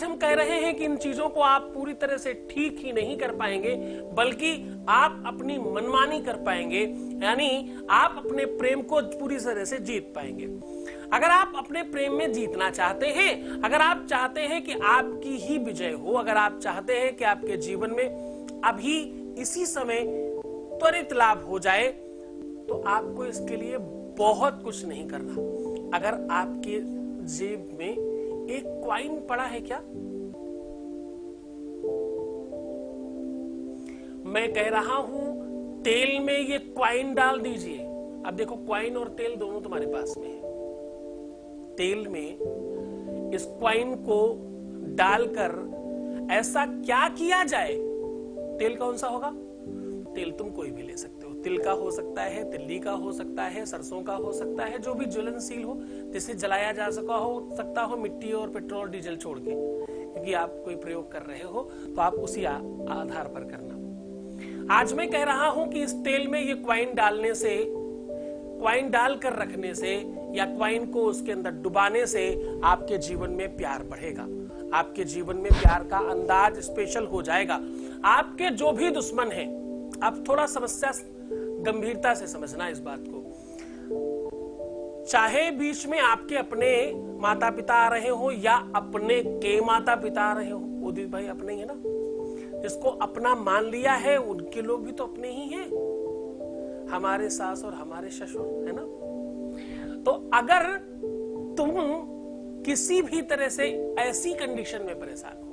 आज हम कह रहे हैं कि इन चीजों को आप पूरी तरह से ठीक ही नहीं कर पाएंगे, बल्कि आप अपनी मनमानी कर पाएंगे, यानी आप अपने प्रेम को पूरी तरह से जीत पाएंगे। अगर आप अपने प्रेम में जीतना चाहते हैं, अगर आप चाहते हैं कि आपकी ही विजय हो, अगर आप चाहते हैं कि आपके जीवन में अभी इसी समय त्वरित लाभ हो जाए, तो आपको इसके लिए बहुत कुछ नहीं करना। अगर आपके जेब में एक क्वाइन पड़ा है क्या? मैं कह रहा हूं तेल में ये क्वाइन डाल दीजिए। अब देखो, क्वाइन और तेल दोनों तुम्हारे पास में है। तेल में इस क्वाइन को डालकर ऐसा क्या किया जाए? तेल कौन सा होगा? तेल तुम कोई भी ले सकते हो। तिल का हो सकता है, तिल्ली का हो सकता है, सरसों का हो सकता है, जो भी ज्वलनशील हो, जिसे जलाया जा सकता हो मिट्टी और पेट्रोल डीजल छोड़ के, क्योंकि आप कोई प्रयोग कर रहे हो तो आप उसी आधार पर करना। आज मैं कह रहा हूं कि इस तेल में ये क्वाइन डालने से, क्वाइन डालकर रखने से या क्वाइन को उसके अंदर डुबाने से आपके जीवन में प्यार बढ़ेगा, आपके जीवन में प्यार का अंदाज स्पेशल हो जाएगा। आपके जो भी दुश्मन हैं, अब थोड़ा समस्या गंभीरता से समझना इस बात को, चाहे बीच में आपके अपने माता पिता आ रहे हो या अपने के माता पिता आ रहे हो, उदित भाई अपने ही है ना, जिसको अपना मान लिया है उनके लोग भी तो अपने ही हैं, हमारे सास और हमारे ससुर, है ना। तो अगर तुम किसी भी तरह से ऐसी कंडीशन में परेशान हो,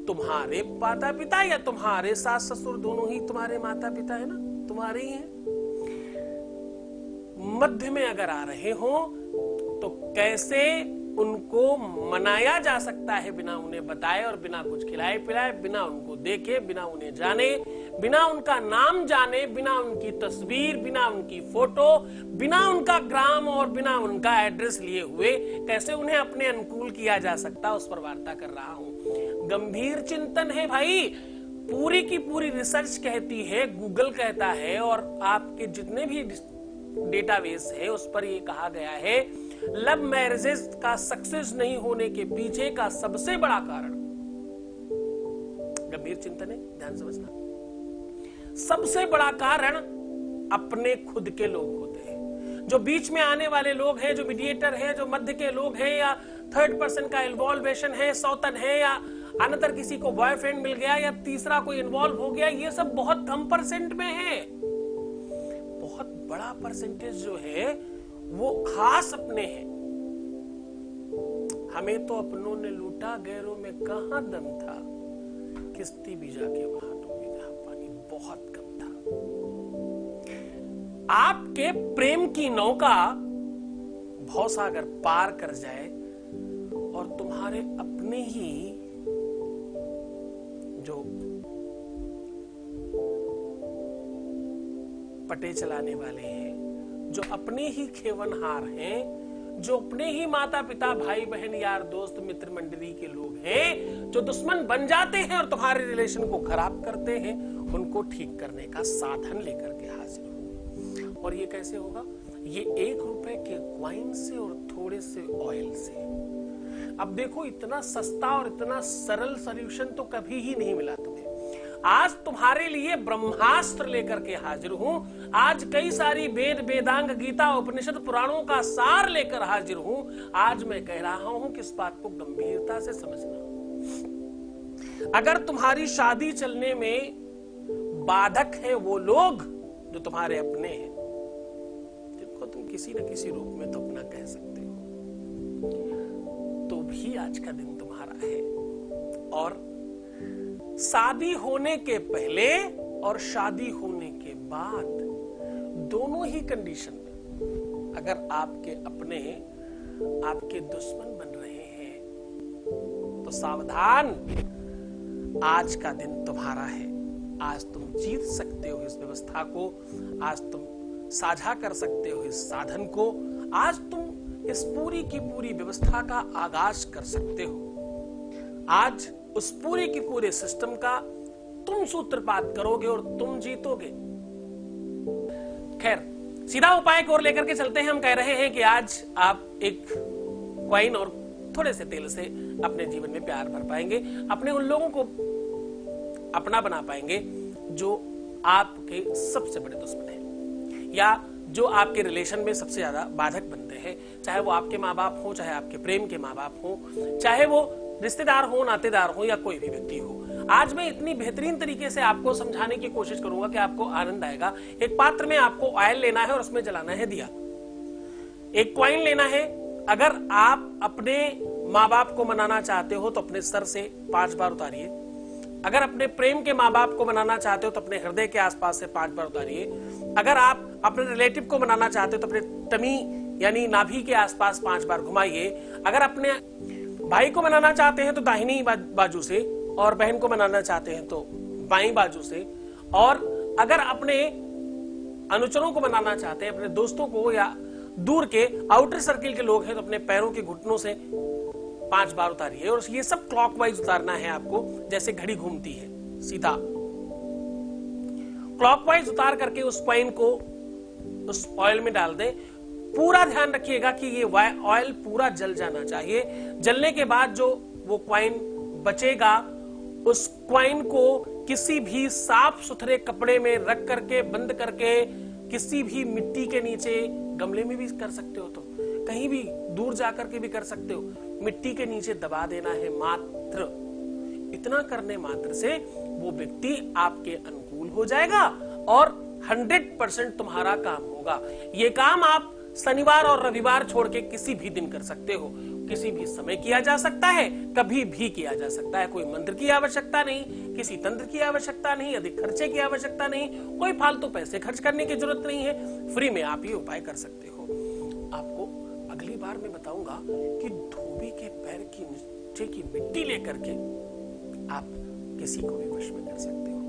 तुम्हारे माता पिता या तुम्हारे सास ससुर दोनों ही तुम्हारे माता पिता है ना, तुम्हारे ही हैं, मध्य में अगर आ रहे हो तो कैसे उनको मनाया जा सकता है बिना उन्हें बताए और बिना कुछ खिलाए पिलाए, बिना उनको देखे, बिना उन्हें जाने, बिना उनका नाम जाने, बिना उनकी तस्वीर, बिना उनकी फोटो, बिना उनका ग्राम और बिना उनका एड्रेस लिए हुए कैसे उन्हें अपने अनुकूल किया जा सकता, उस पर वार्ता कर रहा हूं। गंभीर चिंतन है भाई, पूरी की पूरी रिसर्च कहती है, गूगल कहता है और आपके जितने भी डेटाबेस है उस पर यह कहा गया है, लव मैरिजेस का सक्सेस नहीं होने के पीछे का सबसे बड़ा कारण, गंभीर चिंतन है, ध्यान समझना, सबसे बड़ा कारण अपने खुद के लोग होते हैं। जो बीच में आने वाले लोग हैं, जो मीडिएटर हैं, जो मध्य के लोग हैं, या थर्ड पर्सन का इन्वॉल्वेशन है, सौतन है, या अनदर किसी को बॉयफ्रेंड मिल गया या तीसरा कोई इन्वॉल्व हो गया, ये सब बहुत कम परसेंट में है। बहुत बड़ा परसेंटेज जो है वो खास अपने हैं। हमें तो अपनों ने लूटा, गैरों में कहां दम था, किस्ती भी जाके वहां डूबी जहां पानी बहुत कम था। आपके प्रेम की नौका भवसागर पार कर जाए और तुम्हारे अपने ही जो पटे चलाने वाले हैं, जो अपने ही खेवनहार हैं, जो अपने ही माता पिता भाई बहन यार दोस्त मित्र मंडली के लोग हैं, जो दुश्मन बन जाते हैं और तुम्हारे रिलेशन को खराब करते हैं, उनको ठीक करने का साधन लेकर के हाजिर हो। और ये कैसे होगा? ये 1 रुपए के क्वाइन से और थोड़े से ऑयल से। अब देखो, इतना सस्ता और इतना सरल सॉल्यूशन तो कभी ही नहीं मिला तुम्हें। आज तुम्हारे लिए ब्रह्मास्त्र लेकर के हाजिर हूं। आज कई सारी वेद वेदांग गीता उपनिषद पुराणों का सार लेकर हाजिर हूं। आज मैं कह रहा हूं कि इस बात को गंभीरता से समझना। अगर तुम्हारी शादी चलने में बाधक है वो लोग जो तुम्हारे अपने हैं, जिनको तुम किसी न किसी रूप में तो अपना कह सकते हो, तो भी आज का दिन तुम्हारा है। और शादी होने के पहले और शादी होने के बाद दोनों ही कंडीशन में अगर आपके अपने आपके दुश्मन बन रहे हैं तो सावधान, आज का दिन तुम्हारा है। आज तुम जीत सकते हो इस व्यवस्था को, आज तुम साझा कर सकते हो इस साधन को, आज तुम इस पूरी की पूरी व्यवस्था का आगाज कर सकते हो। आज उस पूरे के पूरे सिस्टम का तुम सूत्रपात करोगे और तुम जीतोगे। खैर, सीधा उपाय को और लेकर के चलते हैं। हम कह रहे हैं कि आज आप एक क्वाइन और थोड़े से तेल से अपने जीवन में प्यार भर पाएंगे, अपने उन लोगों को अपना बना पाएंगे जो आपके सबसे बड़े दुश्मन हैं या जो आपके रिलेशन में सबसे ज्यादा बाधक बनते हैं, चाहे वो आपके माँ बाप हो, चाहे आपके प्रेम के माँ बाप हो, चाहे वो रिश्तेदार हो, नातेदार हो या कोई भी व्यक्ति हो। आज मैं इतनी बेहतरीन तरीके से आपको समझाने की कोशिश करूंगा कि आपको आनंद आएगा। एक पात्र में आपको ऑयल लेना है और उसमें जलाना है दिया, एक कॉइन लेना है। अगर आप अपने माँ बाप को मनाना चाहते हो तो अपने सर से 5 बार उतारिए। अगर अपने प्रेम के माँ बाप को मनाना चाहते हो तो अपने हृदय के आसपास से 5 बार उतारिए। अगर आप अपने रिलेटिव को मनाना चाहते हो तो अपने टमी यानी नाभि के आसपास 5 बार घुमाइए। अगर अपने भाई को मनाना चाहते हैं तो दाहिनी बाजू से, और बहन को मनाना चाहते हैं तो बाईं बाजू से, और अगर अपने अनुचरों को मनाना चाहते हैं, अपने दोस्तों को या दूर के आउटर सर्किल के लोग हैं तो अपने पैरों के घुटनों से 5 बार उतारिए। और ये सब क्लॉकवाइज उतारना है आपको, जैसे घड़ी घूमती है सीधा क्लॉकवाइज उतार करके उस कॉइन को उस ऑयल में डाल दें। पूरा ध्यान रखिएगा कि ये ऑयल पूरा जल जाना चाहिए। जलने के बाद जो वो कॉइन बचेगा, उस कॉइन को किसी भी साफ सुथरे कपड़े में रख करके बंद करके किसी भी मिट्टी के नीचे, गमले में भी कर सकते हो, तो कहीं भी दूर जाकर के भी कर सकते हो, मिट्टी के नीचे दबा देना है मात्र। इतना करने मात्र से वो व्यक्ति आपके अनुकूल हो जाएगा और 100% तुम्हारा काम होगा। ये काम आप शनिवार और रविवार छोड़ के किसी भी दिन कर सकते हो, किसी भी समय किया जा सकता है, कभी भी किया जा सकता है। कोई मंत्र की आवश्यकता नहीं, किसी तंत्र की आवश्यकता नहीं, अधिक खर्चे की आवश्यकता नहीं, कोई फालतू पैसे खर्च करने की जरूरत नहीं है। फ्री में आप ये उपाय कर सकते हो। आपको अगली बार मैं बताऊंगा कि धोबी के पैर की नीचे की मिट्टी लेकर के आप किसी को भी वश में कर सकते हो।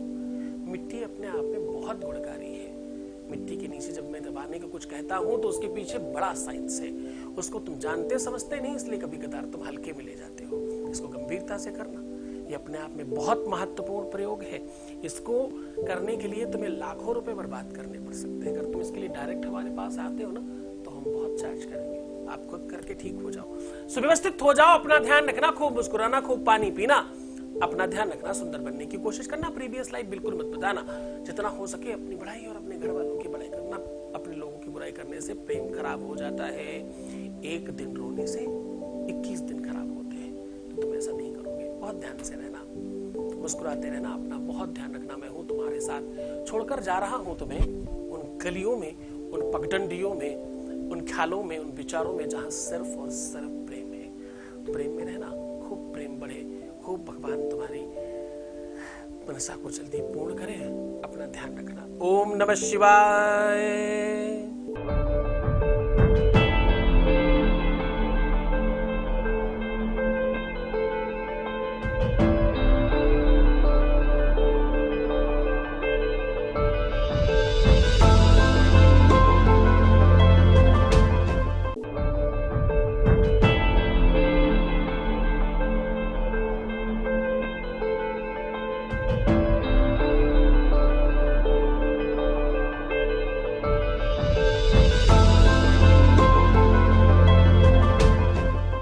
मिट्टी अपने आप में बहुत गुणकारी है। मिट्टी के नीचे जब मैं दबाने को कुछ कहता हूं तो उसके पीछे बड़ा साइंस है। उसको तुम जानते समझते नहीं, इसलिए कभी कदार तुम हल्के में ले जाते हो। इसको गंभीरता से करना, ये अपने आप में बहुत महत्वपूर्ण प्रयोग है। इसको करने के लिए तुम्हें लाखों रुपए बर्बाद करने पड़ सकते हैं। अगर तुम इसके लिए डायरेक्ट हमारे पास आते हो ना तो हम बहुत चार्ज करेंगे। आप खुद करके ठीक हो जाओ, सुव्यवस्थित हो जाओ। अपना ध्यान रखना, खूब मुस्कुराना, खूब पानी पीना, अपना ध्यान रखना, सुंदर बनने की कोशिश करना। प्रीवियस लाइफ बिल्कुल मत बताना। जितना हो सके अपनी बढ़ाई और अपने घर वालों की बढ़ाई करना। अपने लोगों की बुराई करने से प्रेम खराब हो जाता है। एक दिन रोने से 21 दिन खराब होते हैं। तो तुम ऐसा नहीं करोगे। बहुत ध्यान से रहना, मुस्कुराते रहना, अपना बहुत ध्यान रखना। मैं हूं तुम्हारे साथ। छोड़कर जा रहा हूं तुम्हें उन गलियों में, उन पगडंडियों में, उन ख्यालों में, उन विचारों में जहां सिर्फ और सिर्फ प्रेम है। प्रेम में रहना, खूब प्रेम बढ़े, खूब भगवान तुम्हारी मनसा को जल्दी पूर्ण करे। अपना ध्यान रखना। ओम नमः शिवाय।